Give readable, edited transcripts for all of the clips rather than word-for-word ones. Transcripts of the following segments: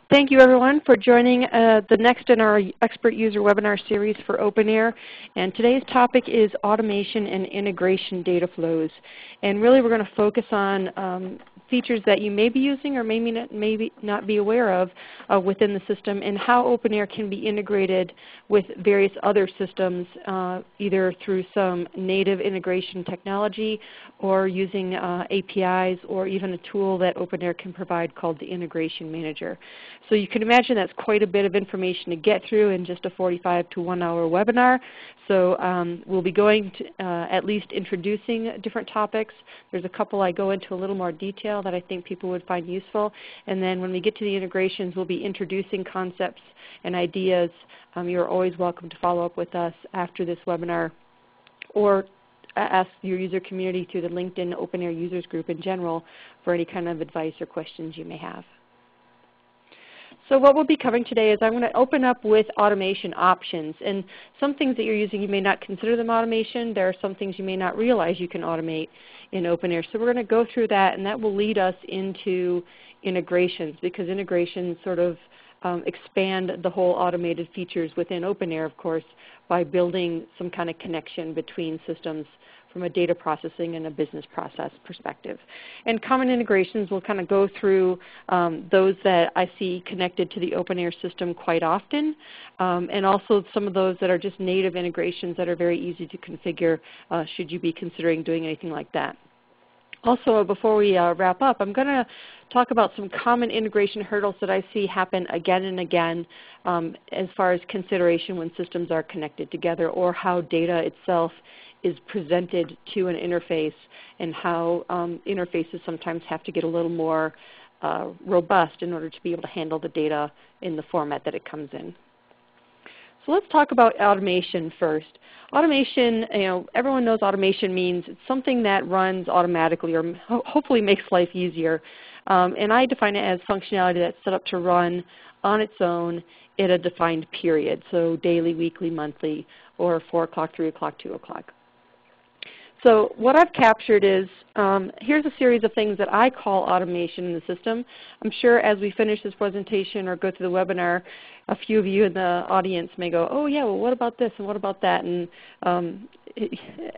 Thank you everyone for joining the next in our Expert User webinar series for OpenAir. And today's topic is automation and integration data flows. And really we're going to focus on features that you may be using or maybe not be aware of within the system, and how OpenAir can be integrated with various other systems, either through some native integration technology or using APIs, or even a tool that OpenAir can provide called the Integration Manager. So you can imagine that's quite a bit of information to get through in just a 45 to 1 hour webinar. So we'll be going to at least introducing different topics. There's a couple I go into a little more detail that I think people would find useful. And then when we get to the integrations, we'll be introducing concepts and ideas. You're always welcome to follow up with us after this webinar, or ask your user community through the LinkedIn OpenAir Users Group in general for any kind of advice or questions you may have. So what we'll be covering today is I'm going to open up with automation options. And some things that you're using, you may not consider them automation. There are some things you may not realize you can automate in OpenAir. So we're going to go through that, and that will lead us into integrations, because integrations sort of expand the whole automated features within OpenAir, of course, by building some kind of connection between systems from a data processing and a business process perspective. And common integrations, will kind of go through those that I see connected to the OpenAir system quite often, and also some of those that are just native integrations that are very easy to configure should you be considering doing anything like that. Also, before we wrap up, I'm going to talk about some common integration hurdles that I see happen again and again as far as consideration when systems are connected together, or how data itself is presented to an interface, and how interfaces sometimes have to get a little more robust in order to be able to handle the data in the format that it comes in. So let's talk about automation first. Automation, everyone knows automation means it's something that runs automatically, or hopefully makes life easier. And I define it as functionality that's set up to run on its own in a defined period, so daily, weekly, monthly, or 4 o'clock, 3 o'clock, 2 o'clock. So what I've captured is, here's a series of things that I call automation in the system. I'm sure as we finish this presentation or go through the webinar, a few of you in the audience may go, oh yeah, well what about this and what about that? And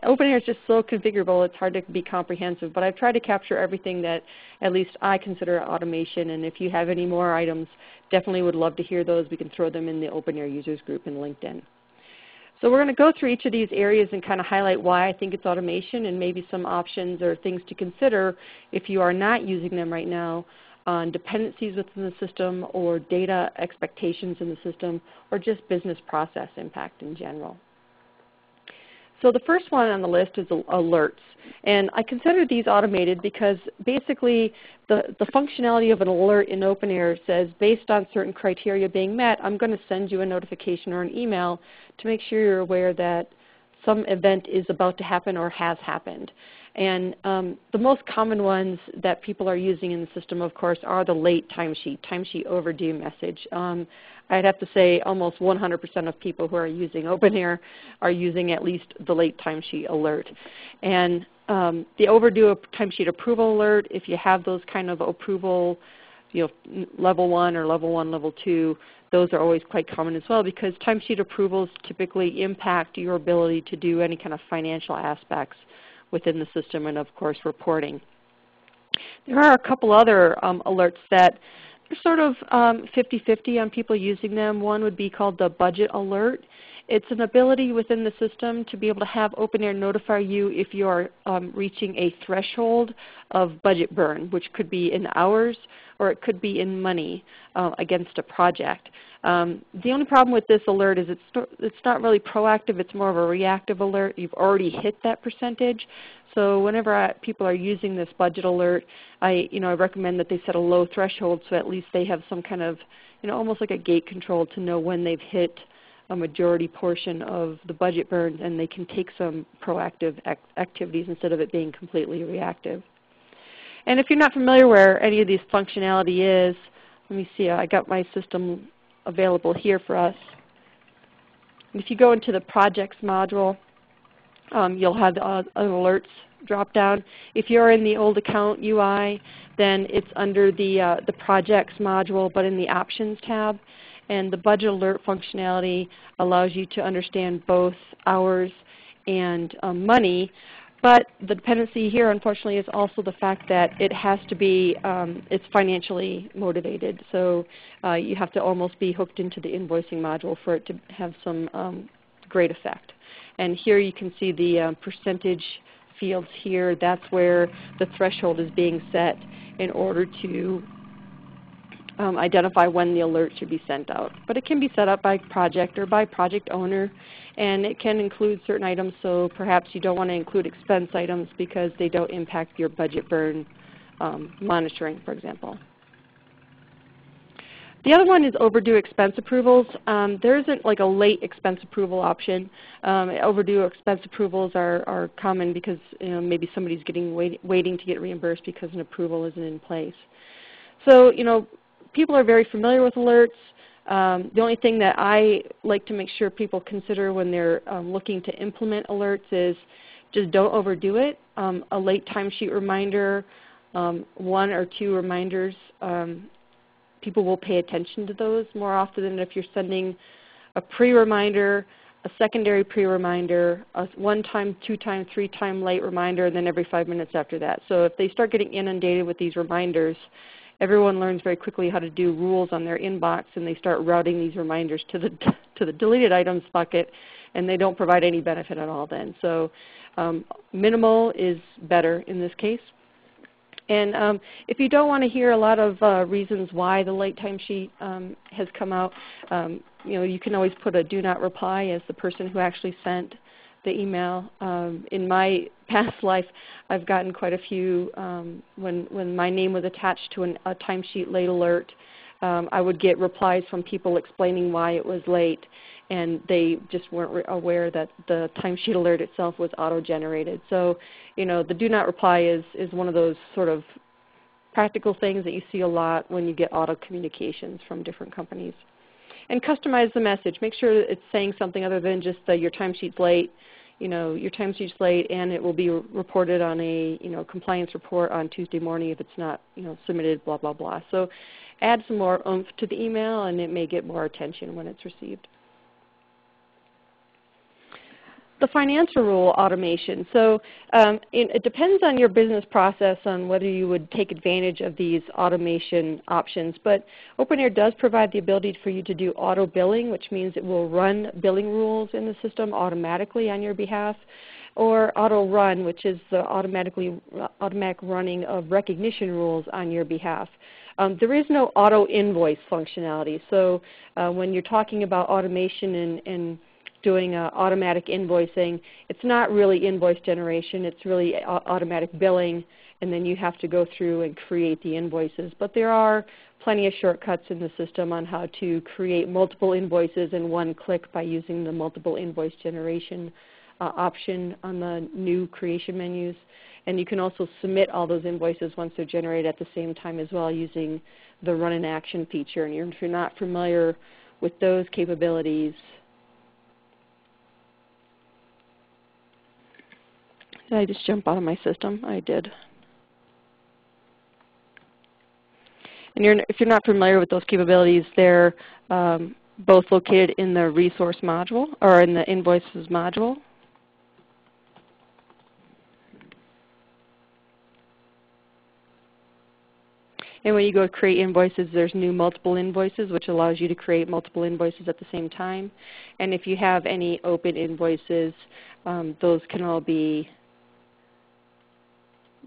OpenAir is just so configurable, it's hard to be comprehensive. But I've tried to capture everything that at least I consider automation. And if you have any more items, definitely would love to hear those. We can throw them in the OpenAir Users Group in LinkedIn. So we're going to go through each of these areas and kind of highlight why I think it's automation, and maybe some options or things to consider if you are not using them right now on dependencies within the system, or data expectations in the system, or just business process impact in general. So the first one on the list is alerts. And I consider these automated because basically the functionality of an alert in OpenAir says, based on certain criteria being met, I'm going to send you a notification or an email to make sure you're aware that some event is about to happen or has happened. And the most common ones that people are using in the system, of course, are the late timesheet overdue message. I'd have to say almost 100% of people who are using OpenAir are using at least the late timesheet alert. And the overdue timesheet approval alert, if you have those kind of approval, level 1 or level 1, level 2, those are always quite common as well, because timesheet approvals typically impact your ability to do any kind of financial aspects within the system, and of course reporting. There are a couple other alerts that are sort of 50-50 on people using them. One would be called the budget alert. It's an ability within the system to be able to have OpenAir notify you if you are reaching a threshold of budget burn, which could be in hours or it could be in money against a project. The only problem with this alert is it's not really proactive. It's more of a reactive alert. You've already hit that percentage. So whenever people are using this budget alert, I recommend that they set a low threshold, so at least they have some kind of, almost like a gate control to know when they've hit a majority portion of the budget burn, and they can take some proactive activities instead of it being completely reactive. And if you're not familiar where any of this functionality is, let me see, I got my system available here for us. If you go into the projects module, you'll have alerts drop-down. If you're in the old account UI, then it's under the projects module, but in the options tab. And the budget alert functionality allows you to understand both hours and money. But the dependency here, unfortunately, is also the fact that it has to be, it's financially motivated. So you have to almost be hooked into the invoicing module for it to have some great effect. And here you can see the percentage fields here. That's where the threshold is being set in order to identify when the alert should be sent out. But it can be set up by project or by project owner, and it can include certain items, so perhaps you don't want to include expense items because they don't impact your budget burn monitoring, for example. The other one is overdue expense approvals. There isn't like a late expense approval option. Overdue expense approvals are common because maybe somebody's waiting to get reimbursed because an approval isn't in place. So people are very familiar with alerts. The only thing that I like to make sure people consider when they're looking to implement alerts is just don't overdo it. A late timesheet reminder, 1 or 2 reminders, people will pay attention to those more often than if you're sending a pre-reminder, a secondary pre-reminder, a 1-time, 2-time, 3-time late reminder, and then every 5 minutes after that. So if they start getting inundated with these reminders, everyone learns very quickly how to do rules on their inbox, and they start routing these reminders to the deleted items bucket, and they don't provide any benefit at all then. So minimal is better in this case. And if you don't want to hear a lot of reasons why the late timesheet has come out, you can always put a do not reply as the person who actually sent the email. In my past life, I've gotten quite a few when my name was attached to a timesheet late alert. I would get replies from people explaining why it was late, and they just weren't aware that the timesheet alert itself was auto-generated. So, the do not reply is one of those sort of practical things that you see a lot when you get auto communications from different companies. And customize the message. Make sure that it's saying something other than just your timesheet's late. Your timesheet's late, and it will be reported on a compliance report on Tuesday morning if it's not submitted. Blah blah blah. So add some more oomph to the email, and it may get more attention when it's received. The financial rule automation. So it depends on your business process on whether you would take advantage of these automation options. But OpenAir does provide the ability for you to do auto billing, which means it will run billing rules in the system automatically on your behalf, or auto run, which is the automatic running of recognition rules on your behalf. There is no auto invoice functionality. So when you're talking about automation and doing automatic invoicing, it's not really invoice generation. It's really automatic billing, and then you have to go through and create the invoices. But there are plenty of shortcuts in the system on how to create multiple invoices in one click by using the multiple invoice generation option on the new creation menus. And you can also submit all those invoices once they're generated at the same time as well using the run in action feature. And if you're not familiar with those capabilities, did I just jump out of my system? I did. And if you're not familiar with those capabilities, they're both located in the resource module or in the invoices module. And when you go to create invoices, there's new multiple invoices, which allows you to create multiple invoices at the same time. And if you have any open invoices, those can all be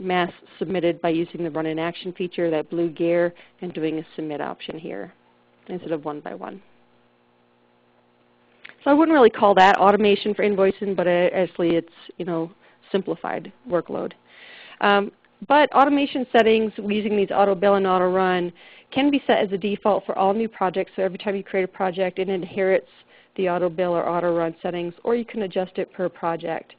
mass submitted by using the run in action feature, that blue gear, and doing a submit option here instead of one by one. So I wouldn't really call that automation for invoicing, but actually it's simplified workload. But automation settings using these auto bill and auto run can be set as a default for all new projects. So every time you create a project, it inherits the auto bill or auto run settings, or you can adjust it per project.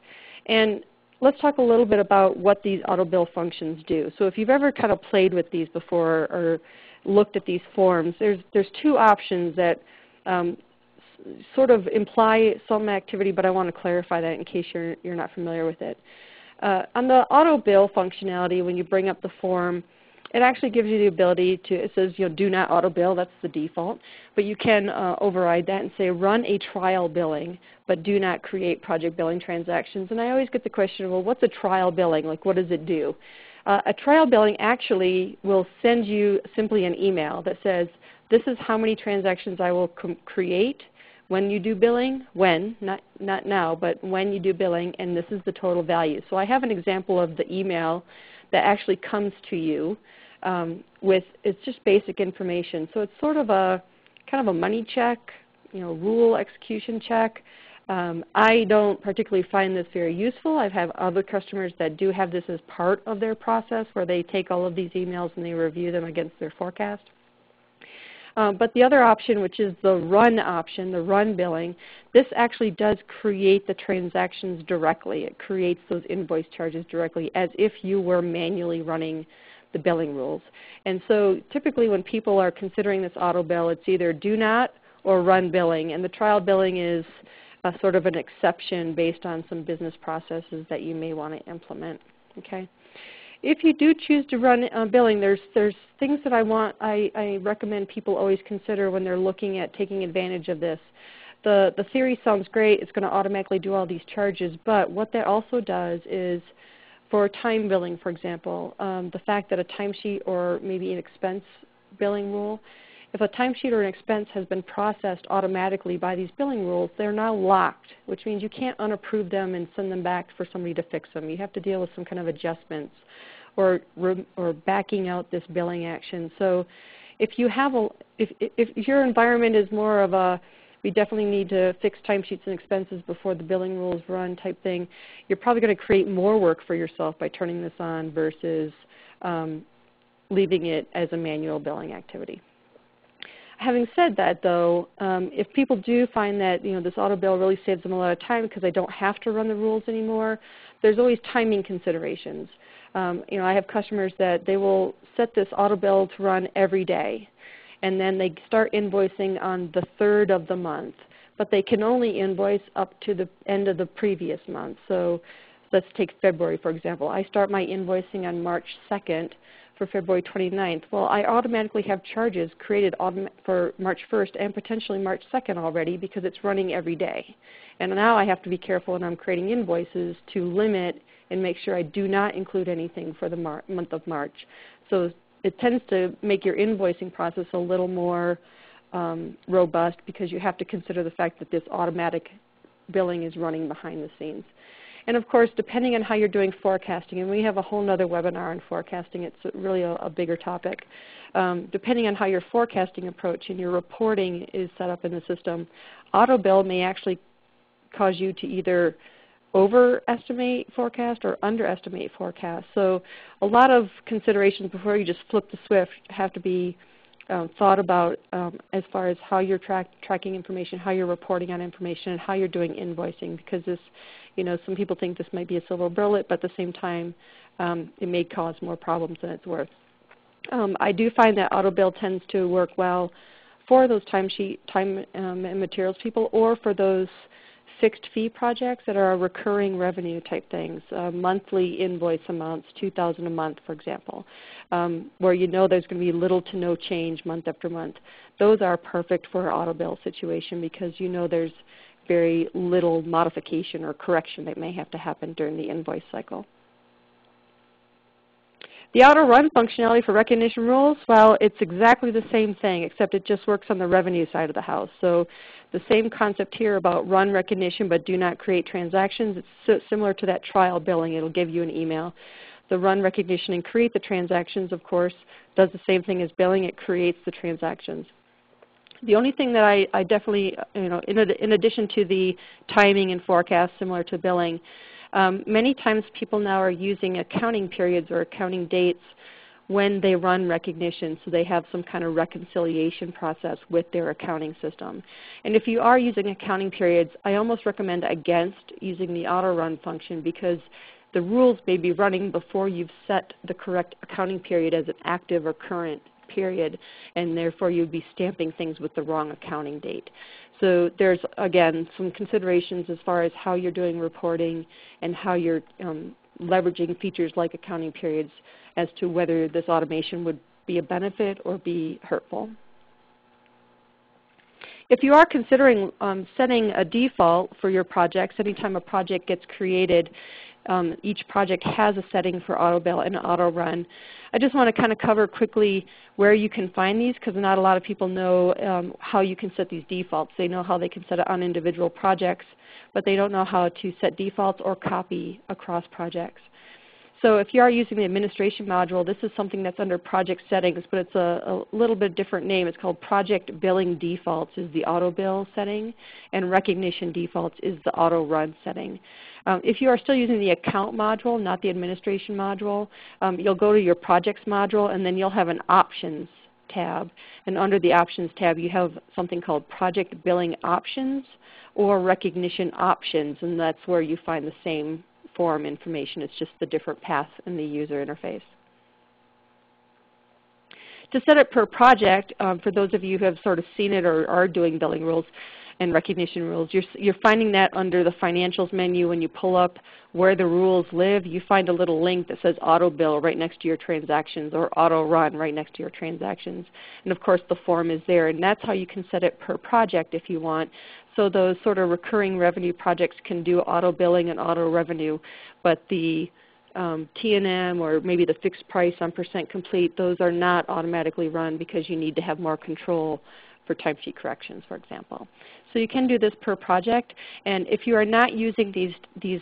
And let's talk a little bit about what these auto bill functions do. So if you've ever kind of played with these before or looked at these forms, there's 2 options that sort of imply some activity, but I want to clarify that in case you're not familiar with it. On the auto bill functionality, when you bring up the form, it actually gives you the ability to, it says, do not auto bill, that's the default, but you can override that and say run a trial billing, but do not create project billing transactions. And I always get the question, well, what's a trial billing? Like, what does it do? A trial billing actually will send you simply an email that says, this is how many transactions I will create when you do billing, not now, but when you do billing, and this is the total value. So I have an example of the email that actually comes to you it's just basic information. So it's sort of a kind of a money check, rule execution check. I don't particularly find this very useful. I've had other customers that do have this as part of their process where they take all of these emails and they review them against their forecast. But the other option, which is the run option, the run billing, this actually does create the transactions directly. It creates those invoice charges directly as if you were manually running the billing rules. And so typically when people are considering this auto bill, it's either do not or run billing. And the trial billing is sort of an exception based on some business processes that you may want to implement. Okay. If you do choose to run billing, there's things that I recommend people always consider when they're looking at taking advantage of this. The theory sounds great. It's going to automatically do all these charges. But what that also does is for time billing, for example, the fact that a timesheet or maybe an expense billing rule, if a timesheet or an expense has been processed automatically by these billing rules, they're now locked, which means you can't unapprove them and send them back for somebody to fix them. You have to deal with some kind of adjustments or backing out this billing action. So if you have if your environment is more of a we definitely need to fix timesheets and expenses before the billing rules run type thing, you're probably going to create more work for yourself by turning this on versus leaving it as a manual billing activity. Having said that, though, if people do find that this auto bill really saves them a lot of time because they don't have to run the rules anymore, there's always timing considerations. I have customers that they will set this auto bill to run every day, and then they start invoicing on the 3rd of the month, but they can only invoice up to the end of the previous month. So let's take February, for example. I start my invoicing on March 2nd for February 29th. Well, I automatically have charges created for March 1st and potentially March 2nd already because it's running every day. And now I have to be careful when I'm creating invoices to limit and make sure I do not include anything for the month of March. So it tends to make your invoicing process a little more robust because you have to consider the fact that this automatic billing is running behind the scenes. And of course, depending on how you're doing forecasting, and we have a whole other webinar on forecasting, it's really a bigger topic. Depending on how your forecasting approach and your reporting is set up in the system, auto bill may actually cause you to either overestimate forecast or underestimate forecast. So a lot of considerations before you just flip the switch have to be thought about as far as how you're tracking information, how you're reporting on information, and how you're doing invoicing, because this, some people think this might be a silver bullet, but at the same time, it may cause more problems than it's worth. I do find that auto bill tends to work well for those time and materials people, or for those fixed fee projects that are recurring revenue type things, monthly invoice amounts, $2,000 a month, for example, where there's going to be little to no change month after month. Those are perfect for an auto bill situation because there's very little modification or correction that may have to happen during the invoice cycle. The auto run functionality for recognition rules, well, it's exactly the same thing, except it just works on the revenue side of the house. So the same concept here about run recognition but do not create transactions, it's similar to that trial billing. It'll give you an email. The run recognition and create the transactions, of course, does the same thing as billing. It creates the transactions. The only thing that I definitely, in addition to the timing and forecast similar to billing, many times people now are using accounting periods or accounting dates when they run recognition, so they have some kind of reconciliation process with their accounting system. And if you are using accounting periods, I almost recommend against using the auto run function because the rules may be running before you've set the correct accounting period as an active or current period, and therefore you'd be stamping things with the wrong accounting date. So there's, again, some considerations as far as how you're doing reporting and how you're leveraging features like accounting periods as to whether this automation would be a benefit or be hurtful. If you are considering setting a default for your projects, anytime a project gets created, each project has a setting for Autobill and auto run. I just want to kind of cover quickly where you can find these, because not a lot of people know how you can set these defaults. They know how they can set it on individual projects, but they don't know how to set defaults or copy across projects. So if you are using the administration module, this is something that's under project settings, but it's a little bit different name. It's called project billing defaults is the auto bill setting, and recognition defaults is the auto run setting. If you are still using the account module, not the administration module, you'll go to your projects module, and then you'll have an options tab. And under the options tab, you have something called project billing options or recognition options, and that's where you find the same form information. It's just the different path in the user interface. To set it per project, for those of you who have sort of seen it or are doing billing rules and recognition rules, you're finding that under the financials menu. When you pull up where the rules live, you find a little link that says auto bill right next to your transactions, or auto run right next to your transactions. And of course the form is there, and that's how you can set it per project if you want. So those sort of recurring revenue projects can do auto billing and auto revenue, but the T&M or maybe the fixed price on percent complete, those are not automatically run because you need to have more control for timesheet corrections, for example. So you can do this per project, and if you are not using these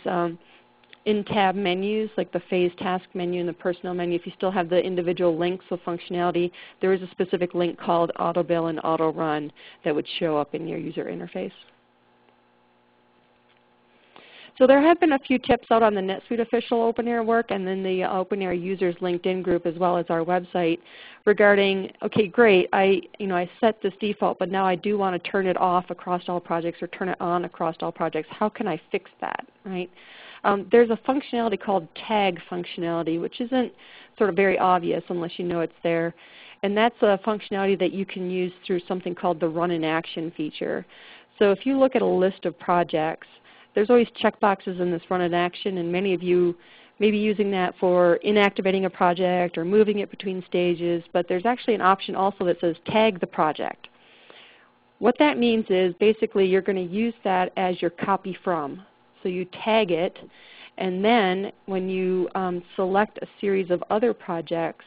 in-tab menus like the phase task menu and the personnel menu, if you still have the individual links of functionality, there is a specific link called auto bill and auto run that would show up in your user interface. So there have been a few tips out on the NetSuite official OpenAir work and then the OpenAir users LinkedIn group as well as our website regarding, okay, great, I set this default, but now I do want to turn it off across all projects or turn it on across all projects. How can I fix that, right? There's a functionality called tag functionality, which isn't sort of very obvious unless you know it's there. And that's a functionality that you can use through something called the run in action feature. So if you look at a list of projects, there's always checkboxes in this run in action, and many of you may be using that for inactivating a project or moving it between stages, but there's actually an option also that says tag the project. What that means is basically you're going to use that as your copy from. So you tag it, and then when you select a series of other projects,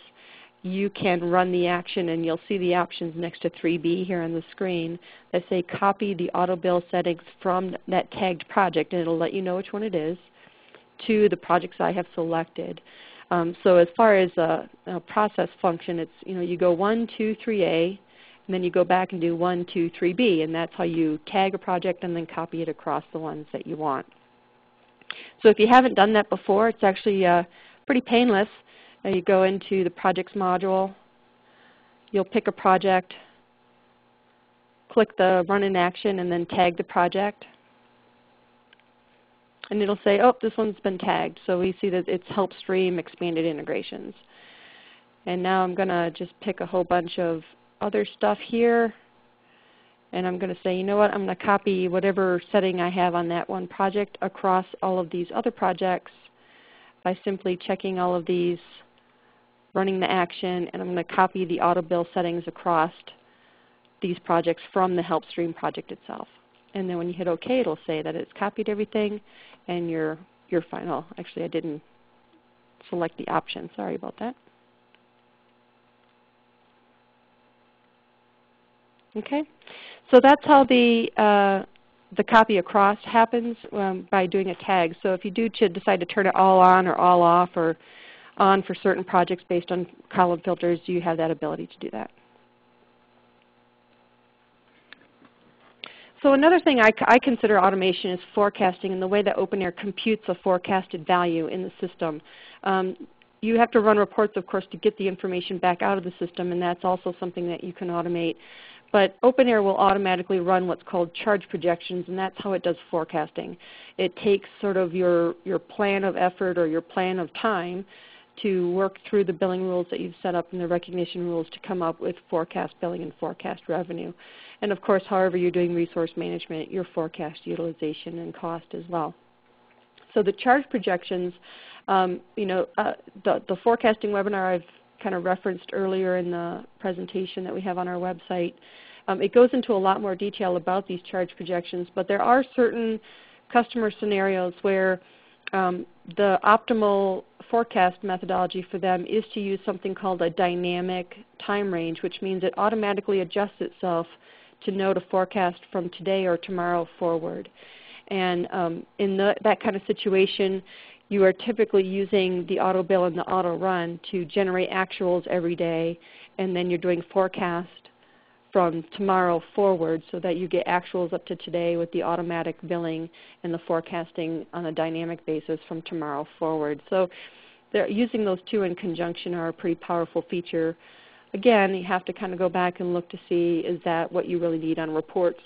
you can run the action, and you'll see the options next to 3B here on the screen that say copy the Autobill settings from that tagged project, and it'll let you know which one it is, to the projects I have selected. So as far as a process function, it's, you go 1, 2, 3A, and then you go back and do 1, 2, 3B, and that's how you tag a project and then copy it across the ones that you want. So if you haven't done that before, it's actually pretty painless. You go into the projects module, you'll pick a project, click the run in action, and then tag the project. And it'll say, oh, this one's been tagged. So we see that it's help stream expanded integrations. And now I'm going to just pick a whole bunch of other stuff here. And I'm going to say, you know what, I'm going to copy whatever setting I have on that one project across all of these other projects by simply checking all of these, running the action, and I'm going to copy the Autobill settings across these projects from the help stream project itself. And then when you hit OK, it'll say that it's copied everything and you're final. Actually, I didn't select the option. Sorry about that. Okay, so that's how the copy across happens by doing a tag. So if you do decide to turn it all on or all off or on for certain projects based on column filters, you have that ability to do that. So another thing I consider automation is forecasting and the way that OpenAir computes a forecasted value in the system. You have to run reports, of course, to get the information back out of the system, and that's also something that you can automate. But OpenAir will automatically run what's called charge projections, and that's how it does forecasting. It takes sort of your plan of effort or your plan of time to work through the billing rules that you've set up and the recognition rules to come up with forecast billing and forecast revenue. And of course, however you're doing resource management, your forecast utilization and cost as well. So the charge projections, the forecasting webinar I've kind of referenced earlier in the presentation that we have on our website, it goes into a lot more detail about these charge projections, but there are certain customer scenarios where the optimal forecast methodology for them is to use something called a dynamic time range, which means it automatically adjusts itself to know to forecast from today or tomorrow forward. And in that kind of situation, you are typically using the auto bill and the auto run to generate actuals every day, and then you're doing forecast from tomorrow forward so that you get actuals up to today with the automatic billing and the forecasting on a dynamic basis from tomorrow forward. So using those two in conjunction are a pretty powerful feature. Again, you have to kind of go back and look to see, is that what you really need on reports?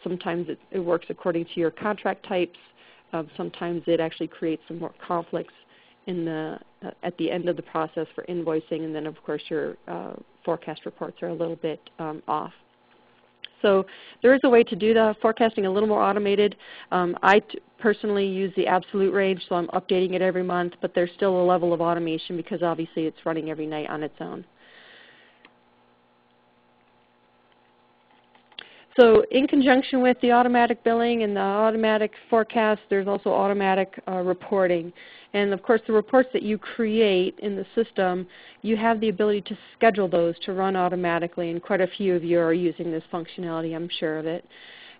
Sometimes it works according to your contract types. Sometimes it actually creates some more conflicts at the end of the process for invoicing, and then of course your forecast reports are a little bit off. So there is a way to do the forecasting a little more automated. I personally use the absolute range, so I'm updating it every month, but there's still a level of automation because obviously it's running every night on its own. So in conjunction with the automatic billing and the automatic forecast, there's also automatic reporting. And of course the reports that you create in the system, you have the ability to schedule those to run automatically, and quite a few of you are using this functionality, I'm sure of it.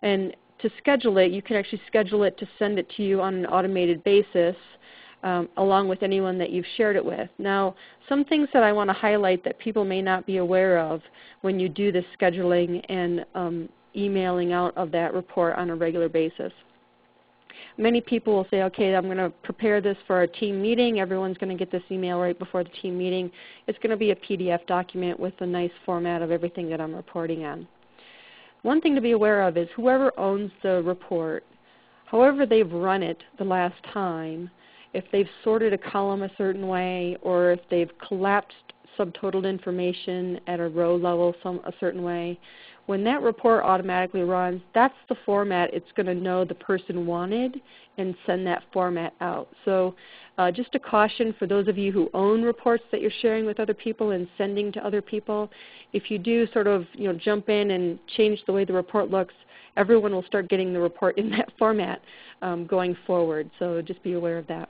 And to schedule it, you can actually schedule it to send it to you on an automated basis along with anyone that you've shared it with. Now, some things that I want to highlight that people may not be aware of when you do this scheduling and emailing out of that report on a regular basis. Many people will say, okay, I'm going to prepare this for a team meeting. Everyone's going to get this email right before the team meeting. It's going to be a PDF document with a nice format of everything that I'm reporting on. One thing to be aware of is whoever owns the report, however they've run it the last time, if they've sorted a column a certain way, or if they've collapsed subtotaled information at a row level a certain way, when that report automatically runs, that's the format it's going to know the person wanted and send that format out. So just a caution for those of you who own reports that you're sharing with other people and sending to other people, if you do sort of jump in and change the way the report looks, everyone will start getting the report in that format going forward. So just be aware of that.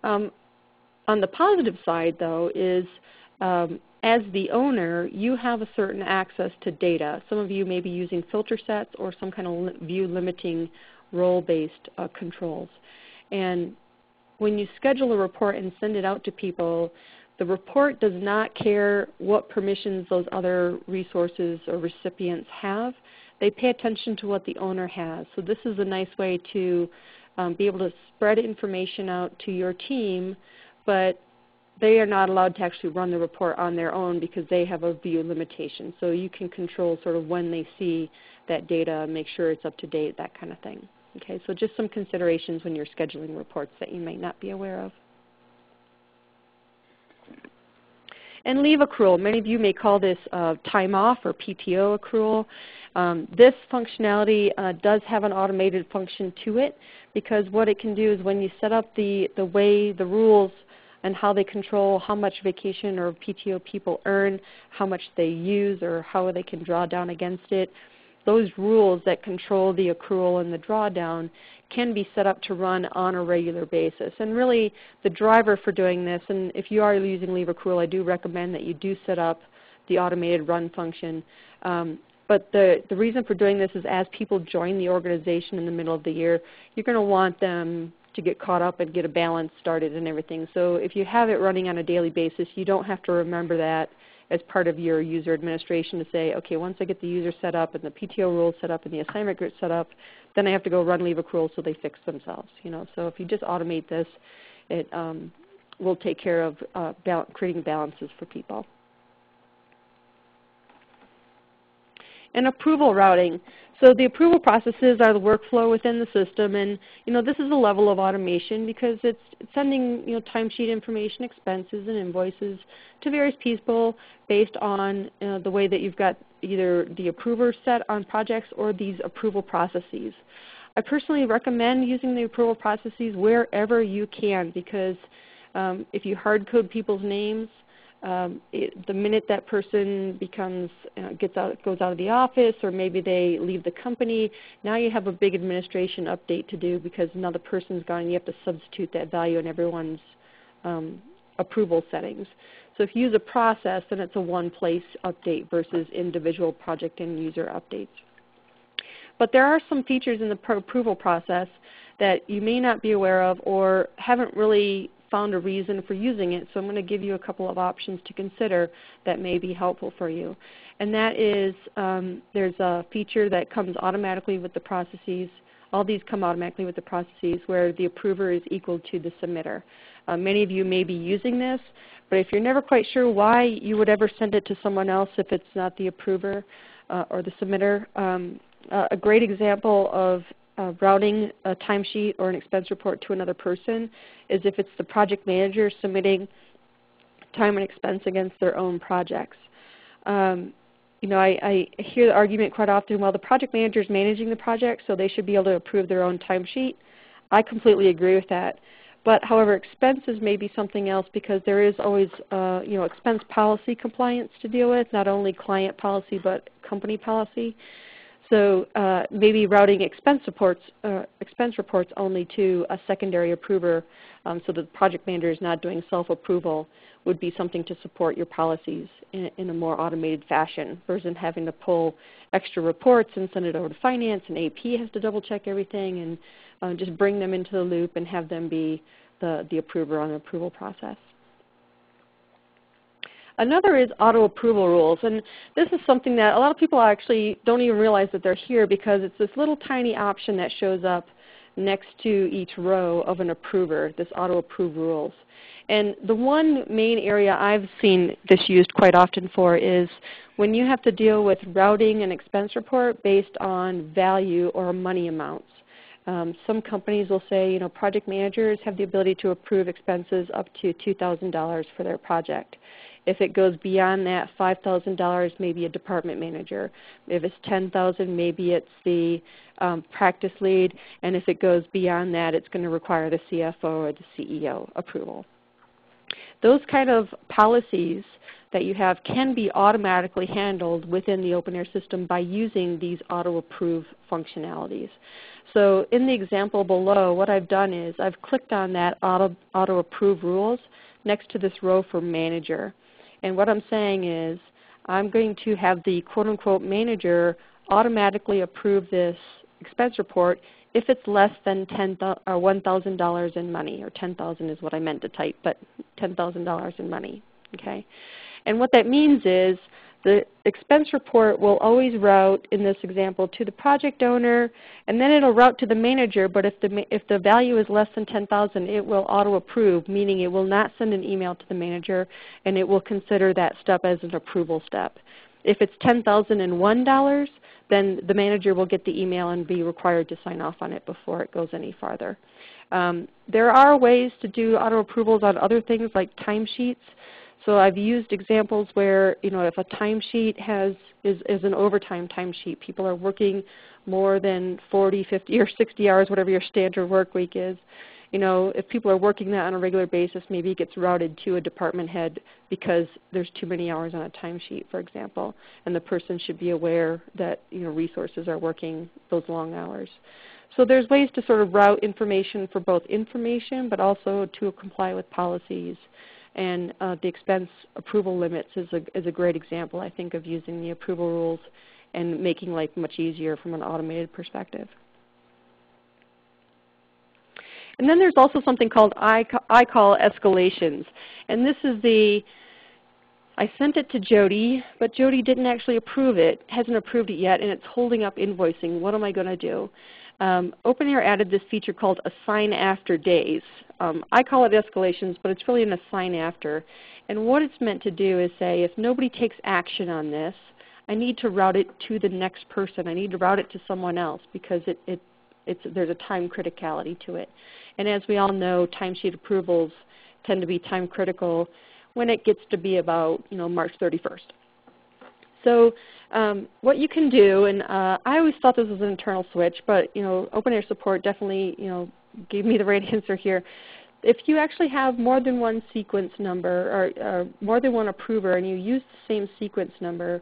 On the positive side, though, is as the owner, you have a certain access to data. Some of you may be using filter sets or some kind of view limiting role-based controls. And when you schedule a report and send it out to people, the report does not care what permissions those other resources or recipients have. They pay attention to what the owner has. So this is a nice way to be able to spread information out to your team, but they are not allowed to actually run the report on their own because they have a view limitation. So you can control sort of when they see that data, make sure it's up to date, that kind of thing. Okay, so just some considerations when you're scheduling reports that you might not be aware of. And leave accrual. Many of you may call this time off or PTO accrual. This functionality does have an automated function to it, because what it can do is when you set up the rules and how they control how much vacation or PTO people earn, how much they use, or how they can draw down against it, those rules that control the accrual and the drawdown can be set up to run on a regular basis. And really the driver for doing this, and if you are using leave accrual, I do recommend that you do set up the automated run function. But the reason for doing this is as people join the organization in the middle of the year, you're going to want them to get caught up and get a balance started and everything. So if you have it running on a daily basis, you don't have to remember that as part of your user administration to say, okay, once I get the user set up and the PTO rules set up and the assignment group set up, then I have to go run leave accrual so they fix themselves. So if you just automate this, it will take care of creating balances for people. And approval routing. So the approval processes are the workflow within the system, and this is a level of automation because it's sending timesheet information, expenses, and invoices to various people based on the way that you've got either the approver set on projects or these approval processes. I personally recommend using the approval processes wherever you can, because if you hard code people's names, the minute that person goes out of the office, or maybe they leave the company, now you have a big administration update to do, because now the person's gone and you have to substitute that value in everyone's approval settings. So if you use a process, then it's a one-place update versus individual project and user updates. But there are some features in the approval process that you may not be aware of or haven't really found a reason for using it, so I'm going to give you a couple of options to consider that may be helpful for you. And that is, there's a feature that comes automatically with the processes. All these come automatically with the processes, where the approver is equal to the submitter. Many of you may be using this, but if you're never quite sure why you would ever send it to someone else if it's not the approver or the submitter, a great example of routing a timesheet or an expense report to another person is if it's the project manager submitting time and expense against their own projects. I hear the argument quite often, well, the project manager is managing the project, so they should be able to approve their own timesheet. I completely agree with that. But however, expenses may be something else, because there is always expense policy compliance to deal with, not only client policy but company policy. So maybe routing expense reports only to a secondary approver, so the project manager is not doing self-approval, would be something to support your policies in a more automated fashion, versus having to pull extra reports and send it over to finance, and AP has to double check everything, and just bring them into the loop and have them be the approver on the approval process. Another is auto approval rules, and this is something that a lot of people actually don't even realize that they're here, because it's this little tiny option that shows up next to each row of an approver, this auto approve rules. And the one main area I've seen this used quite often for is when you have to deal with routing an expense report based on value or money amounts. Some companies will say, project managers have the ability to approve expenses up to $2,000 for their project. If it goes beyond that, $5,000, maybe a department manager. If it's $10,000, maybe it's the practice lead. And if it goes beyond that, it's going to require the CFO or the CEO approval. Those kind of policies that you have can be automatically handled within the OpenAir system by using these auto-approve functionalities. So in the example below, what I've done is I've clicked on that auto-approve rules next to this row for manager. And what I'm saying is I'm going to have the quote-unquote manager automatically approve this expense report if it's less than $1,000 in money, or $10,000 is what I meant to type, but $10,000 in money. Okay? And what that means is the expense report will always route, in this example, to the project owner, and then it will route to the manager, but if the value is less than $10,000, it will auto-approve, meaning it will not send an email to the manager, and it will consider that step as an approval step. If it's $10,001, then the manager will get the email and be required to sign off on it before it goes any farther. There are ways to do auto-approvals on other things like timesheets. So I've used examples where, if a timesheet is an overtime timesheet, people are working more than 40, 50, or 60 hours, whatever your standard work week is. If people are working that on a regular basis, maybe it gets routed to a department head because there's too many hours on a timesheet, for example, and the person should be aware that resources are working those long hours. So there's ways to sort of route information for both information, but also to comply with policies. And the expense approval limits is a great example, I think, of using the approval rules and making life much easier from an automated perspective. And then there's also something called I call escalations. And this is I sent it to Jody, but Jody didn't actually approve it, hasn't approved it yet, and it's holding up invoicing. What am I going to do? OpenAir added this feature called assign after days. I call it escalations, but it's really an assign after. And what it's meant to do is say, if nobody takes action on this, I need to route it to the next person. I need to route it to someone else, because there's a time criticality to it. And as we all know, timesheet approvals tend to be time critical when it gets to be about March 31st. So what you can do, and I always thought this was an internal switch, but OpenAir support definitely gave me the right answer here. If you actually have more than one sequence number or more than one approver and you use the same sequence number,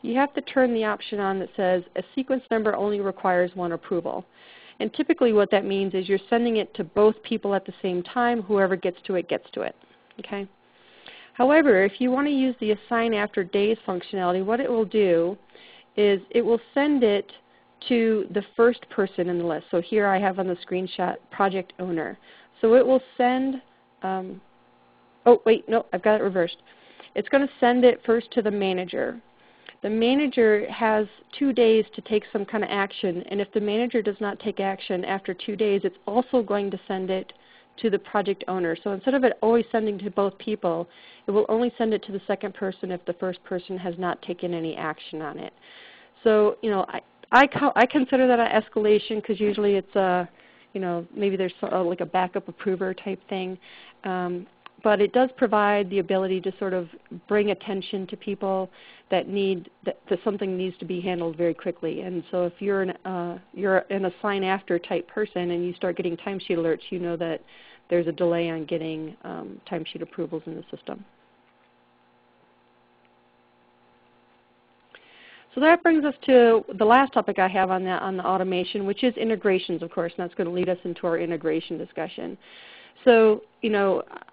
you have to turn the option on that says a sequence number only requires one approval. And typically what that means is you're sending it to both people at the same time. Whoever gets to it gets to it. Okay? However, if you want to use the assign after days functionality, what it will do is it will send it to the first person in the list. So here I have on the screenshot project owner. So it will send, oh wait, no, I've got it reversed. It's going to send it first to the manager. The manager has 2 days to take some kind of action, and if the manager does not take action after 2 days, it's also going to send it to the project owner. So instead of it always sending to both people, it will only send it to the second person if the first person has not taken any action on it. So I consider that an escalation because usually it's maybe there's like a backup approver type thing. But it does provide the ability to sort of bring attention to people that something needs to be handled very quickly. And so if you're an assign after type person and you start getting timesheet alerts, you know that there's a delay on getting timesheet approvals in the system. So that brings us to the last topic I have on the automation, which is integrations, of course, and that's going to lead us into our integration discussion. So,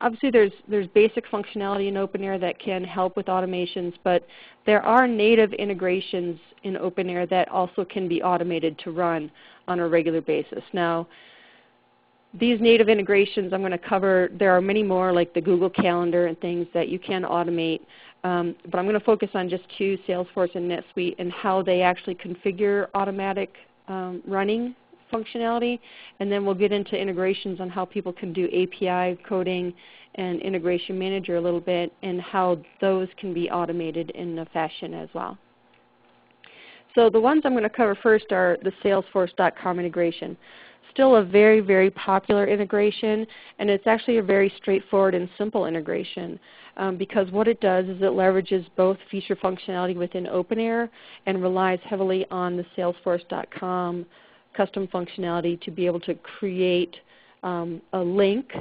obviously there's basic functionality in OpenAir that can help with automations, but there are native integrations in OpenAir that also can be automated to run on a regular basis. Now, these native integrations I'm going to cover, there are many more like the Google Calendar and things that you can automate, but I'm going to focus on just two, Salesforce and NetSuite, and how they actually configure automatic running functionality, and then we'll get into integrations on how people can do API coding and Integration Manager a little bit, and how those can be automated in a fashion as well. So the ones I'm going to cover first are the Salesforce.com integration. Still a very, very popular integration, and it's actually a very straightforward and simple integration because what it does is it leverages both feature functionality within OpenAir and relies heavily on the Salesforce.com custom functionality to be able to create a link,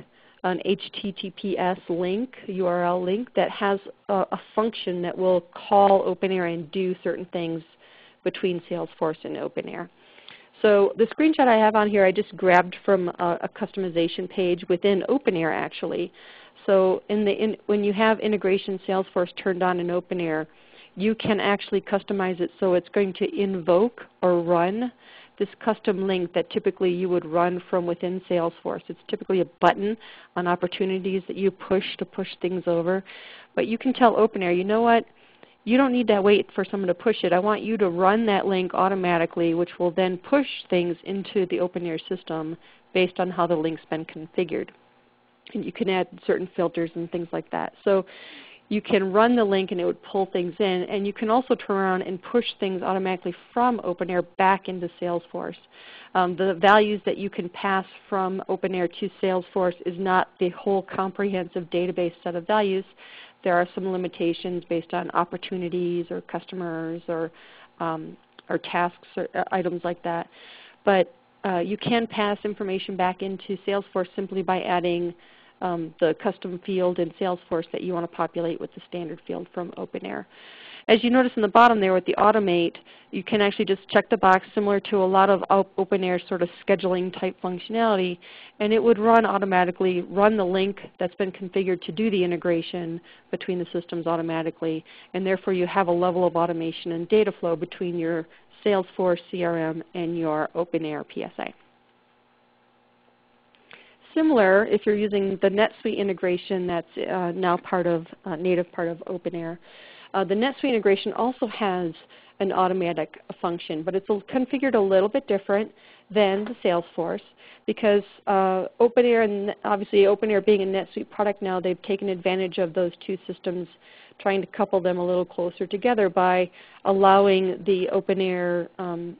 an HTTPS link, URL link that has a function that will call OpenAir and do certain things between Salesforce and OpenAir. So the screenshot I have on here I just grabbed from a customization page within OpenAir actually. So when you have integration Salesforce turned on in OpenAir, you can actually customize it so it's going to invoke or run this custom link that typically you would run from within Salesforce. It's typically a button on opportunities that you push to push things over. But you can tell OpenAir, you know what? You don't need to wait for someone to push it. I want you to run that link automatically, which will then push things into the OpenAir system based on how the link's been configured. And you can add certain filters and things like that. So you can run the link and it would pull things in, and you can also turn around and push things automatically from OpenAir back into Salesforce. The values that you can pass from OpenAir to Salesforce is not the whole comprehensive database set of values. There are some limitations based on opportunities or customers or tasks or items like that. But you can pass information back into Salesforce simply by adding the custom field in Salesforce that you want to populate with the standard field from OpenAir. As you notice in the bottom there with the automate, you can actually just check the box similar to a lot of OpenAir sort of scheduling type functionality, and it would run automatically, run the link that's been configured to do the integration between the systems automatically, and therefore you have a level of automation and data flow between your Salesforce CRM and your OpenAir PSA. Similar, if you're using the NetSuite integration that's now native part of OpenAir, the NetSuite integration also has an automatic function, but it's configured a little bit different than the Salesforce because OpenAir, and obviously OpenAir being a NetSuite product now, they've taken advantage of those two systems, trying to couple them a little closer together by allowing the OpenAir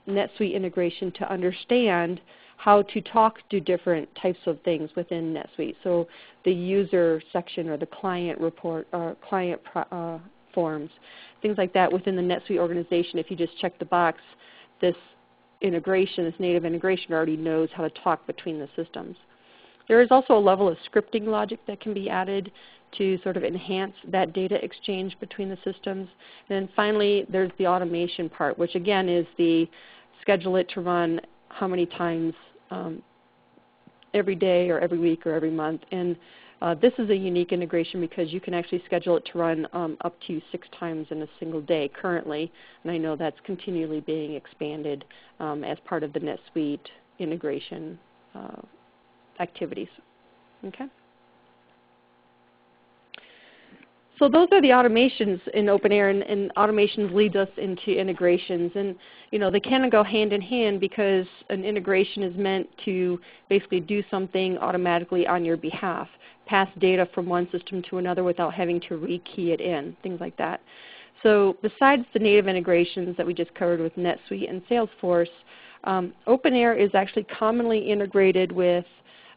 NetSuite integration to understand how to talk to different types of things within NetSuite. So the user section or the client report or client forms, things like that within the NetSuite organization. If you just check the box, this integration, this native integration already knows how to talk between the systems. There is also a level of scripting logic that can be added to sort of enhance that data exchange between the systems. And then finally, there's the automation part, which again is the schedule it to run how many times every day or every week or every month. And this is a unique integration because you can actually schedule it to run up to 6 times in a single day currently, and I know that's continually being expanded as part of the NetSuite integration activities. Okay. So those are the automations in OpenAir, and automations lead us into integrations. And they kind of go hand in hand because an integration is meant to basically do something automatically on your behalf, pass data from one system to another without having to rekey it in, things like that. So besides the native integrations that we just covered with NetSuite and Salesforce, OpenAir is actually commonly integrated with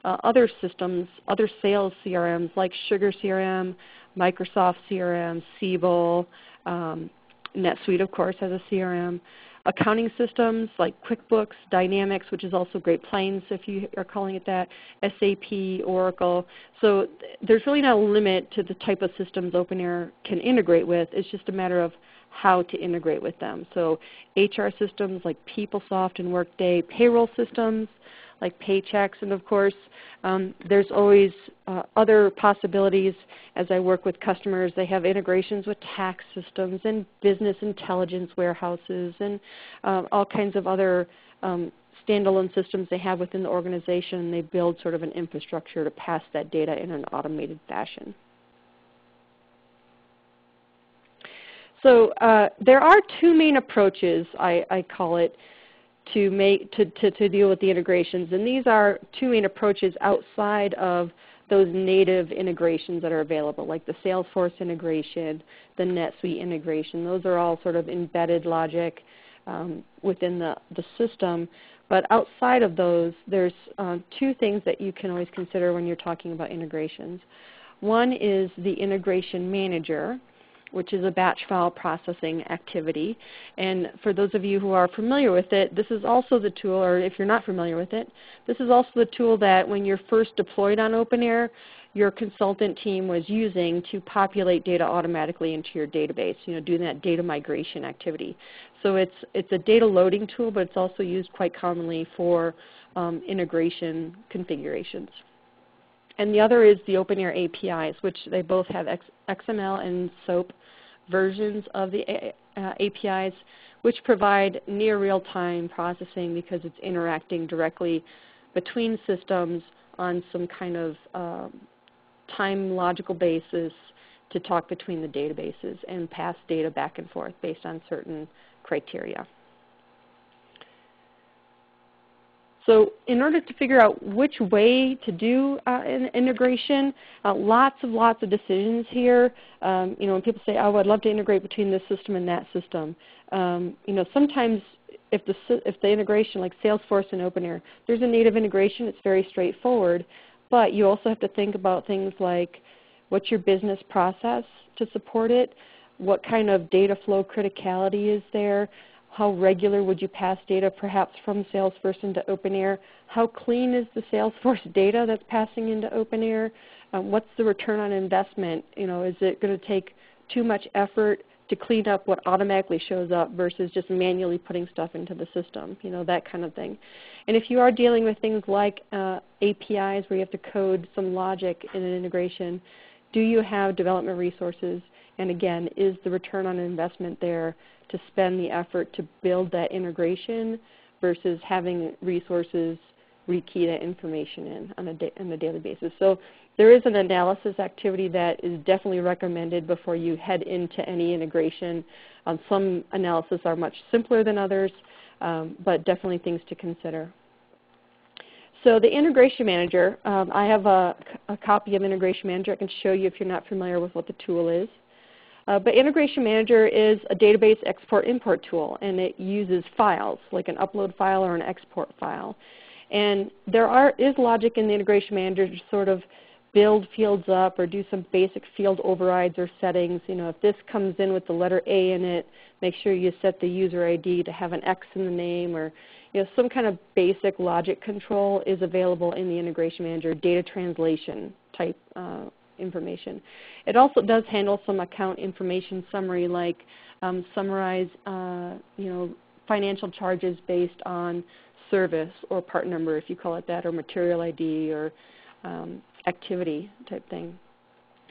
other systems, other sales CRMs like Sugar CRM, Microsoft CRM, Siebel, NetSuite of course has a CRM, accounting systems like QuickBooks, Dynamics, which is also Great Plains if you are calling it that, SAP, Oracle. So there's really no limit to the type of systems OpenAir can integrate with. It's just a matter of how to integrate with them. So HR systems like PeopleSoft and Workday, payroll systems like Paychex, and of course there's always other possibilities. As I work with customers, they have integrations with tax systems and business intelligence warehouses and all kinds of other standalone systems they have within the organization. They build sort of an infrastructure to pass that data in an automated fashion. So there are 2 main approaches, I call it, to deal with the integrations, and these are 2 main approaches outside of those native integrations that are available, like the Salesforce integration, the NetSuite integration. Those are all sort of embedded logic within the system. But outside of those, there's 2 things that you can always consider when you're talking about integrations. One is the integration manager, which is a batch file processing activity. And for those of you who are familiar with it, this is also the tool, or if you're not familiar with it, this is also the tool that when you're first deployed on OpenAir, your consultant team was using to populate data automatically into your database, doing that data migration activity. So it's a data loading tool, but it's also used quite commonly for integration configurations. And the other is the OpenAir APIs, which they both have XML and SOAP versions of the APIs, which provide near real-time processing because it's interacting directly between systems on some kind of time logical basis to talk between the databases and pass data back and forth based on certain criteria. So in order to figure out which way to do an integration, lots of decisions here. When people say, oh, I'd love to integrate between this system and that system, sometimes if the integration, like Salesforce and OpenAir, there's a native integration, it's very straightforward, but you also have to think about things like what's your business process to support it, what kind of data flow criticality is there, how regular would you pass data perhaps from Salesforce into OpenAir? How clean is the Salesforce data that's passing into OpenAir? What's the return on investment? Is it going to take too much effort to clean up what automatically shows up versus just manually putting stuff into the system? That kind of thing. And if you are dealing with things like APIs where you have to code some logic in an integration, do you have development resources? And again, is the return on investment there to spend the effort to build that integration versus having resources rekey that information in on a daily basis? So there is an analysis activity that is definitely recommended before you head into any integration. Some analysis are much simpler than others, but definitely things to consider. So the Integration Manager, I have a copy of Integration Manager. I can show you if you're not familiar with what the tool is. But Integration Manager is a database export-import tool, and it uses files, like an upload file or an export file. And there is logic in the Integration Manager to sort of build fields up or do some basic field overrides or settings. If this comes in with the letter A in it, make sure you set the user ID to have an X in the name, or some kind of basic logic control is available in the Integration Manager, data translation type information. It also does handle some account information summary, like summarize financial charges based on service or part number, if you call it that, or material ID, or activity type thing.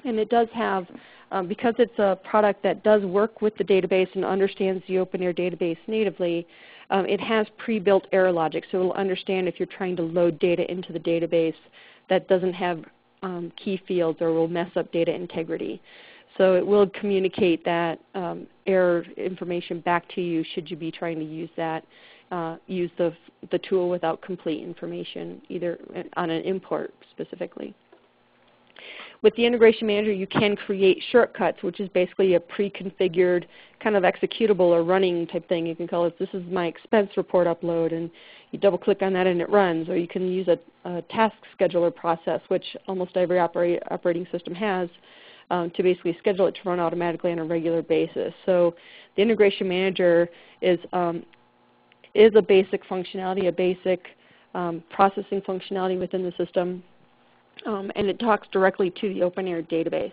And it does have, because it's a product that does work with the database and understands the OpenAir database natively, it has pre-built error logic, so it will understand if you're trying to load data into the database that doesn't have key fields or will mess up data integrity. So it will communicate that error information back to you should you be trying to use that, use the tool without complete information, either on an import specifically. With the Integration Manager, you can create shortcuts, which is basically a pre-configured kind of executable or running type thing. You can call it, this is my expense report upload, and you double-click on that and it runs. Or you can use a task scheduler process, which almost every operating system has, to basically schedule it to run automatically on a regular basis. So the Integration Manager is a basic functionality, a basic processing functionality within the system. And it talks directly to the OpenAir database.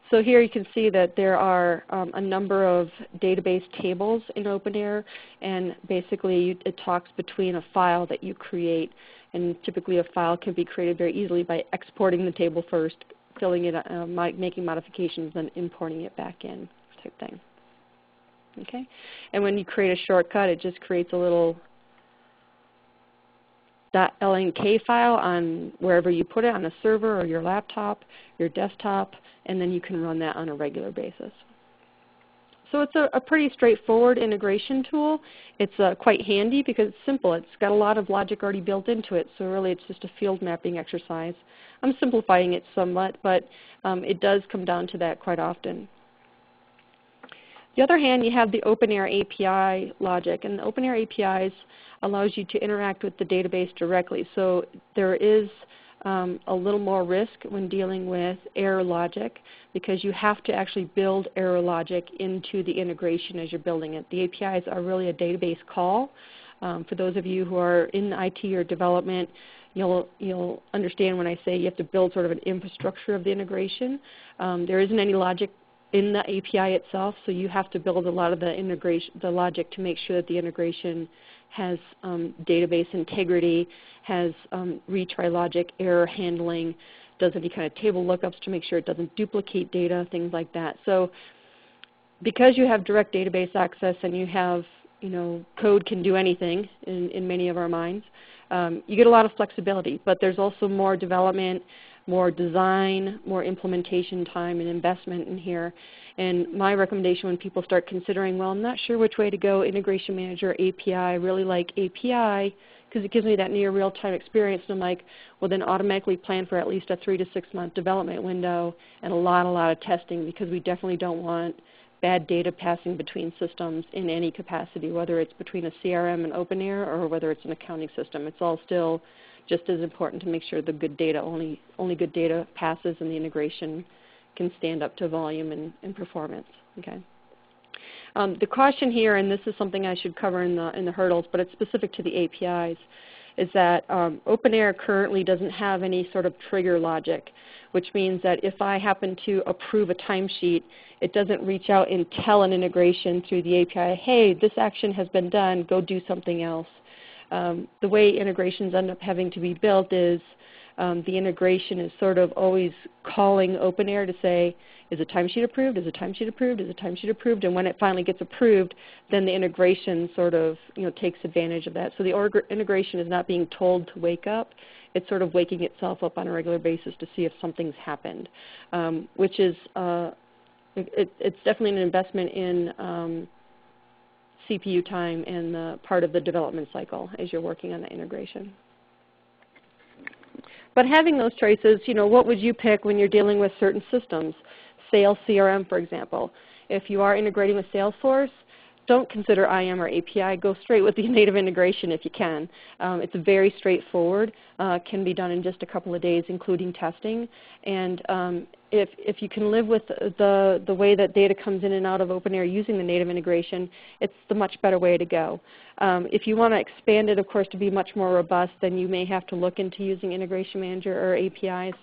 So here you can see that there are a number of database tables in OpenAir, and basically it talks between a file that you create, and typically a file can be created very easily by exporting the table first, filling it, making modifications, then importing it back in type thing. Okay? And when you create a shortcut, it just creates a little .lnk file on wherever you put it, on a server or your laptop, your desktop, and then you can run that on a regular basis. So it's a pretty straightforward integration tool. It's quite handy because it's simple. It's got a lot of logic already built into it, so really it's just a field mapping exercise. I'm simplifying it somewhat, but it does come down to that quite often. On the other hand, you have the OpenAir API logic, and the OpenAir APIs allows you to interact with the database directly. So there is a little more risk when dealing with error logic, because you have to actually build error logic into the integration as you're building it. The APIs are really a database call. For those of you who are in IT or development, you'll understand when I say you have to build sort of an infrastructure of the integration. There isn't any logic in the API itself, so you have to build a lot of the logic to make sure that the integration has database integrity, has retry logic, error handling, does any kind of table lookups to make sure it doesn't duplicate data, things like that. So because you have direct database access and you have, code can do anything in many of our minds, you get a lot of flexibility, but there's also more development, more design, more implementation time and investment in here. And my recommendation when people start considering, well, I'm not sure which way to go, Integration Manager, API, I really like API because it gives me that near real-time experience. And I'm like, well, then automatically plan for at least a 3 to 6 month development window and a lot of testing, because we definitely don't want bad data passing between systems in any capacity, whether it's between a CRM and OpenAir or whether it's an accounting system. It's all still just as important to make sure the good data, only good data passes and the integration can stand up to volume and performance. Okay. The caution here, and this is something I should cover in the hurdles, but it's specific to the APIs, is that OpenAir currently doesn't have any sort of trigger logic, which means that if I happen to approve a timesheet, it doesn't reach out and tell an integration through the API, hey, this action has been done, go do something else. The way integrations end up having to be built is the integration is sort of always calling OpenAir to say, is a timesheet approved, is a timesheet approved, is a timesheet approved, and when it finally gets approved, then the integration sort of takes advantage of that. So the integration is not being told to wake up, it's sort of waking itself up on a regular basis to see if something's happened, which is, it's definitely an investment in CPU time and the part of the development cycle as you're working on the integration. But having those choices, what would you pick when you're dealing with certain systems? Sales CRM, for example. If you are integrating with Salesforce, don't consider IM or API, go straight with the native integration if you can. It's very straightforward. Can be done in just a couple of days, including testing. And if you can live with the way that data comes in and out of OpenAir using the native integration, it's the much better way to go. If you want to expand it, of course, to be much more robust, then you may have to look into using Integration Manager or APIs.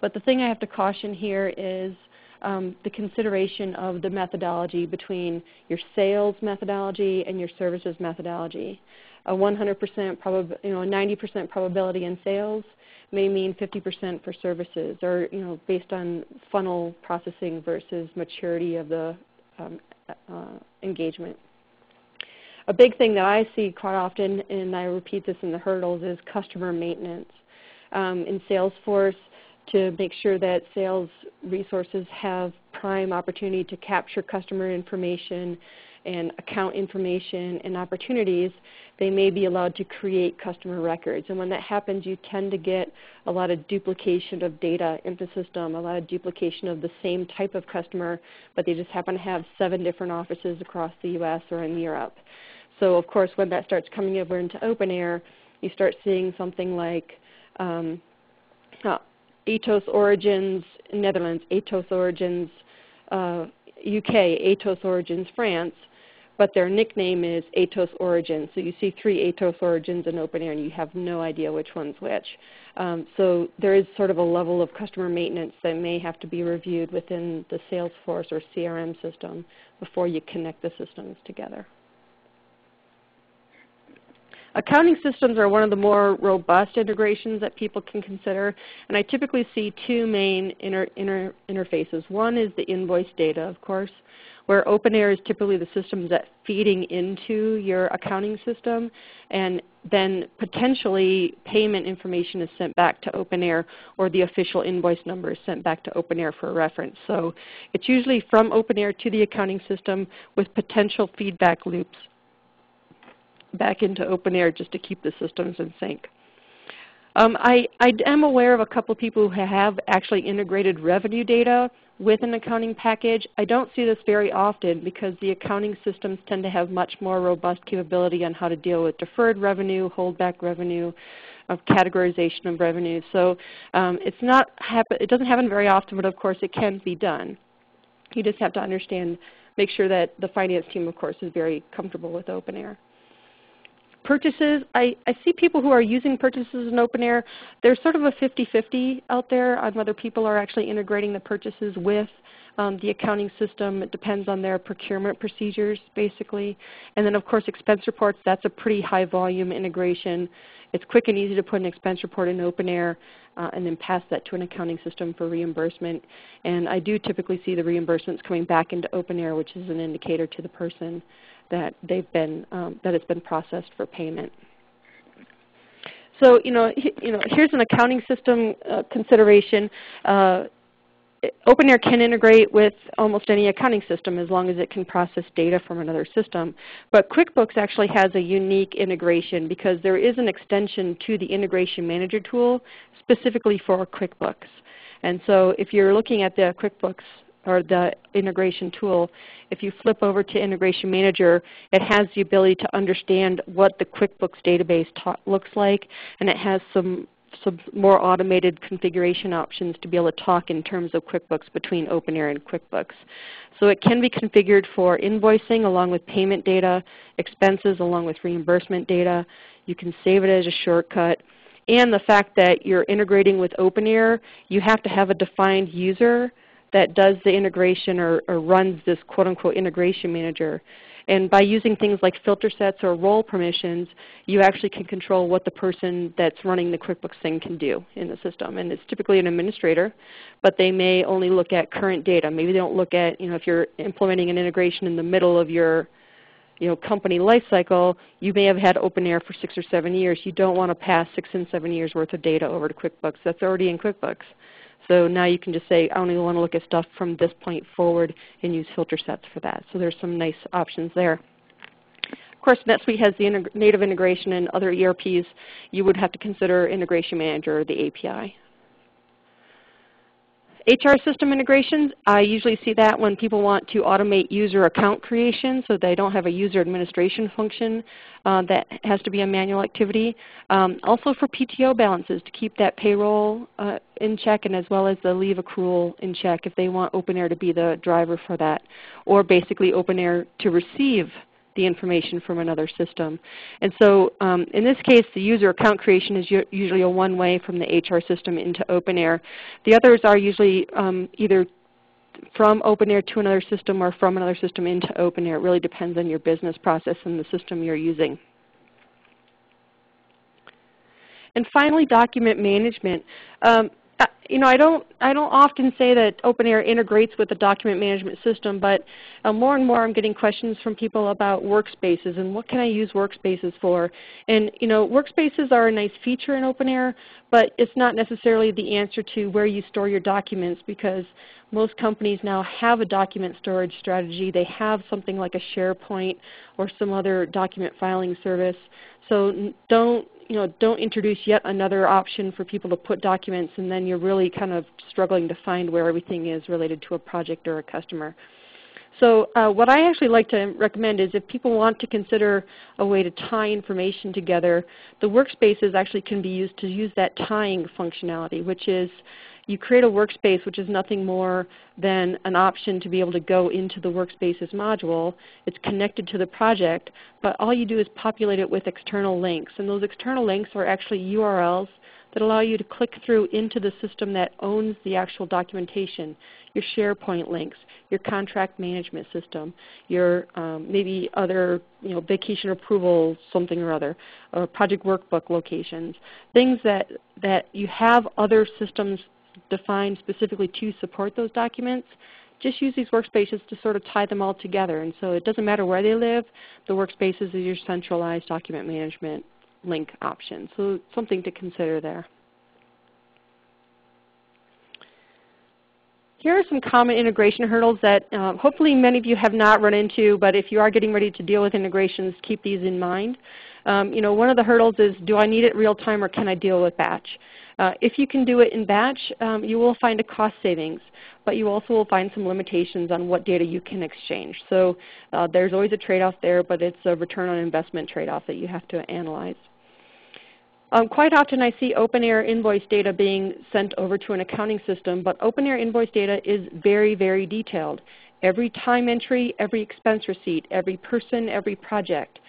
But the thing I have to caution here is the consideration of the methodology between your sales methodology and your services methodology. A 100% 90% probability in sales may mean 50% for services, or based on funnel processing versus maturity of the engagement. A big thing that I see quite often, and I repeat this in the hurdles, is customer maintenance. In Salesforce, to make sure that sales resources have prime opportunity to capture customer information and account information and opportunities, they may be allowed to create customer records. And when that happens, you tend to get a lot of duplication of data in the system, a lot of duplication of the same type of customer, but they just happen to have 7 different offices across the US or in Europe. So of course, when that starts coming over into OpenAir, you start seeing something like Atos Origins Netherlands, Atos Origins UK, Atos Origins France, but their nickname is Atos Origins. So you see 3 Atos Origins in OpenAir and you have no idea which one's which. So there is sort of a level of customer maintenance that may have to be reviewed within the Salesforce or CRM system before you connect the systems together. Accounting systems are one of the more robust integrations that people can consider, and I typically see 2 main interfaces. One is the invoice data, of course, where OpenAir is typically the system that's feeding into your accounting system, and then potentially payment information is sent back to OpenAir, or the official invoice number is sent back to OpenAir for reference. So it's usually from OpenAir to the accounting system with potential feedback loops back into OpenAir just to keep the systems in sync. I am aware of a couple of people who have actually integrated revenue data with an accounting package. I don't see this very often because the accounting systems tend to have much more robust capability on how to deal with deferred revenue, holdback revenue, of categorization of revenue. So it doesn't happen very often, but of course it can be done. You just have to understand, make sure that the finance team, of course, is very comfortable with OpenAir. Purchases, I see people who are using purchases in OpenAir. There's sort of a 50-50 out there on whether people are actually integrating the purchases with the accounting system. It depends on their procurement procedures, basically. And then, of course, expense reports, that's a pretty high volume integration. It's quick and easy to put an expense report in OpenAir and then pass that to an accounting system for reimbursement. And I do typically see the reimbursements coming back into OpenAir, which is an indicator to the person that they've been that it's been processed for payment. So here's an accounting system consideration. OpenAir can integrate with almost any accounting system as long as it can process data from another system. But QuickBooks actually has a unique integration because there is an extension to the Integration Manager tool specifically for QuickBooks. And so if you're looking at the QuickBooks or the integration tool, if you flip over to Integration Manager, it has the ability to understand what the QuickBooks database looks like, and it has some more automated configuration options to be able to talk in terms of QuickBooks between OpenAir and QuickBooks. So it can be configured for invoicing along with payment data, expenses along with reimbursement data. You can save it as a shortcut. And the fact that you're integrating with OpenAir, you have to have a defined user that does the integration or runs this quote-unquote integration manager. And by using things like filter sets or role permissions, you actually can control what the person that's running the QuickBooks thing can do in the system. And it's typically an administrator, but they may only look at current data. Maybe they don't look at, if you're implementing an integration in the middle of your company life cycle, you may have had OpenAir for 6 or 7 years. You don't want to pass 6 and 7 years worth of data over to QuickBooks. That's already in QuickBooks. So now you can just say, I only want to look at stuff from this point forward and use filter sets for that. So there's some nice options there. Of course, NetSuite has the native integration, and other ERPs, you would have to consider Integration Manager or the API. HR system integrations, I usually see that when people want to automate user account creation so they don't have a user administration function that has to be a manual activity. Also for PTO balances to keep that payroll in check, and as well as the leave accrual in check if they want OpenAir to be the driver for that, or basically OpenAir to receive the information from another system. And so in this case, the user account creation is usually a one-way from the HR system into OpenAir. The others are usually either from OpenAir to another system or from another system into OpenAir. It really depends on your business process and the system you're using. And finally, document management. I don't often say that OpenAir integrates with the document management system, but more and more I'm getting questions from people about workspaces and what can I use workspaces for. And workspaces are a nice feature in OpenAir, but it's not necessarily the answer to where you store your documents, because most companies now have a document storage strategy. They have something like a SharePoint or some other document filing service. So don't introduce yet another option for people to put documents, and then you're really kind of struggling to find where everything is related to a project or a customer. So what I actually like to recommend is if people want to consider a way to tie information together, the workspaces actually can be used to use that tying functionality, which is you create a workspace, which is nothing more than an option to be able to go into the Workspaces module. It's connected to the project, but all you do is populate it with external links. And those external links are actually URLs that allow you to click through into the system that owns the actual documentation, your SharePoint links, your contract management system, your maybe other vacation approval something or other, or project workbook locations, things that you have other systems defined specifically to support those documents. Just use these workspaces to sort of tie them all together. And so it doesn't matter where they live, the workspaces is your centralized document management link option. So something to consider there. Here are some common integration hurdles that hopefully many of you have not run into, but if you are getting ready to deal with integrations, keep these in mind. One of the hurdles is, do I need it real time or can I deal with batch? If you can do it in batch, you will find a cost savings, but you also will find some limitations on what data you can exchange. So there's always a trade-off there, but it's a return on investment trade-off that you have to analyze. Quite often I see OpenAir invoice data being sent over to an accounting system, but OpenAir invoice data is very, very detailed. Every time entry, every expense receipt, every person, every project,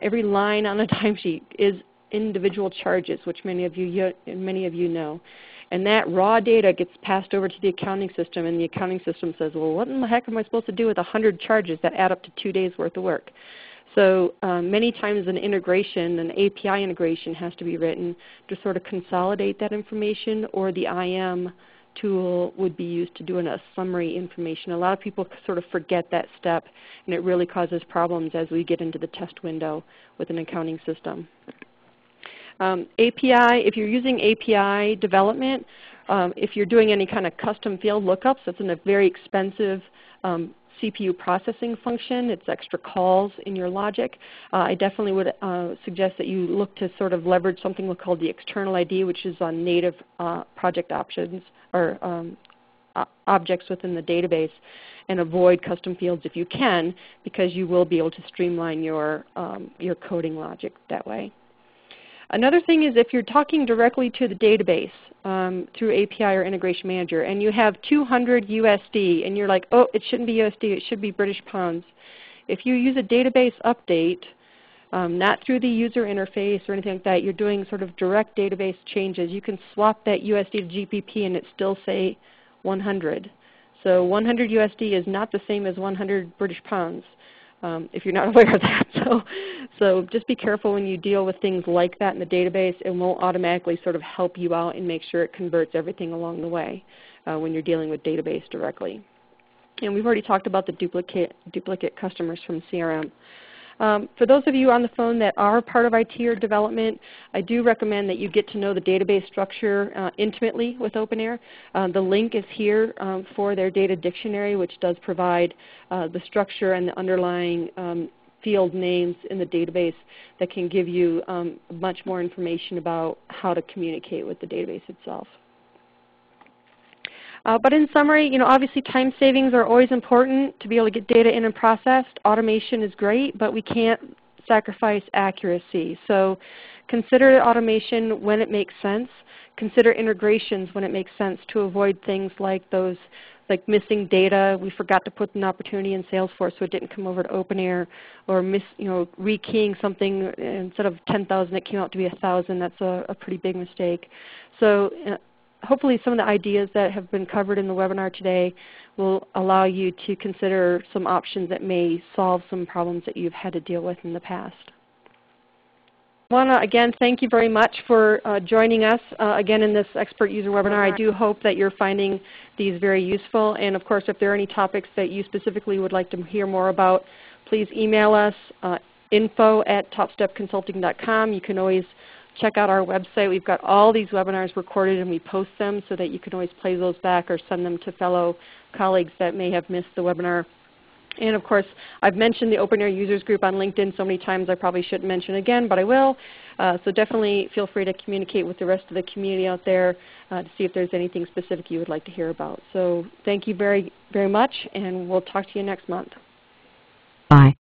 every line on a timesheet is individual charges, which many of you know. And that raw data gets passed over to the accounting system, and the accounting system says, well, what in the heck am I supposed to do with 100 charges that add up to 2 days' worth of work? So many times an integration, an API integration has to be written to sort of consolidate that information, or the IM tool would be used to do a summary information. A lot of people sort of forget that step, and it really causes problems as we get into the test window with an accounting system. API, if you're using API development, if you're doing any kind of custom field lookups, that's a very expensive CPU processing function. It's extra calls in your logic. I definitely would suggest that you look to sort of leverage something called the external ID, which is on native project options or objects within the database, and avoid custom fields if you can, because you will be able to streamline your coding logic that way. Another thing is if you're talking directly to the database through API or Integration Manager, and you have 200 USD, and you're like, oh, it shouldn't be USD, it should be British pounds. If you use a database update, not through the user interface or anything like that, you're doing sort of direct database changes, you can swap that USD to GBP and it still say 100. So 100 USD is not the same as 100 British pounds. If you're not aware of that. So just be careful when you deal with things like that in the database. It won't automatically sort of help you out and make sure it converts everything along the way when you're dealing with database directly. And we've already talked about the duplicate customers from CRM. For those of you on the phone that are part of IT or development, I do recommend that you get to know the database structure intimately with OpenAir. The link is here for their data dictionary, which does provide the structure and the underlying field names in the database that can give you much more information about how to communicate with the database itself. But in summary, obviously time savings are always important to be able to get data in and processed. Automation is great, but we can't sacrifice accuracy. So consider automation when it makes sense. Consider integrations when it makes sense to avoid things like those, like missing data. We forgot to put an opportunity in Salesforce so it didn't come over to OpenAir, or rekeying something instead of 10,000 it came out to be 1,000. That's a pretty big mistake. So hopefully some of the ideas that have been covered in the webinar today will allow you to consider some options that may solve some problems that you've had to deal with in the past. I want to again thank you very much for joining us again in this expert user webinar. I do hope that you're finding these very useful. And of course, if there are any topics that you specifically would like to hear more about, please email us info@topstepconsulting.com. You can always check out our website. We've got all these webinars recorded and we post them so that you can always play those back or send them to fellow colleagues that may have missed the webinar. And of course, I've mentioned the OpenAir Users Group on LinkedIn so many times I probably shouldn't mention it again, but I will. So definitely feel free to communicate with the rest of the community out there to see if there's anything specific you would like to hear about. So thank you very, very much, and we'll talk to you next month. Bye.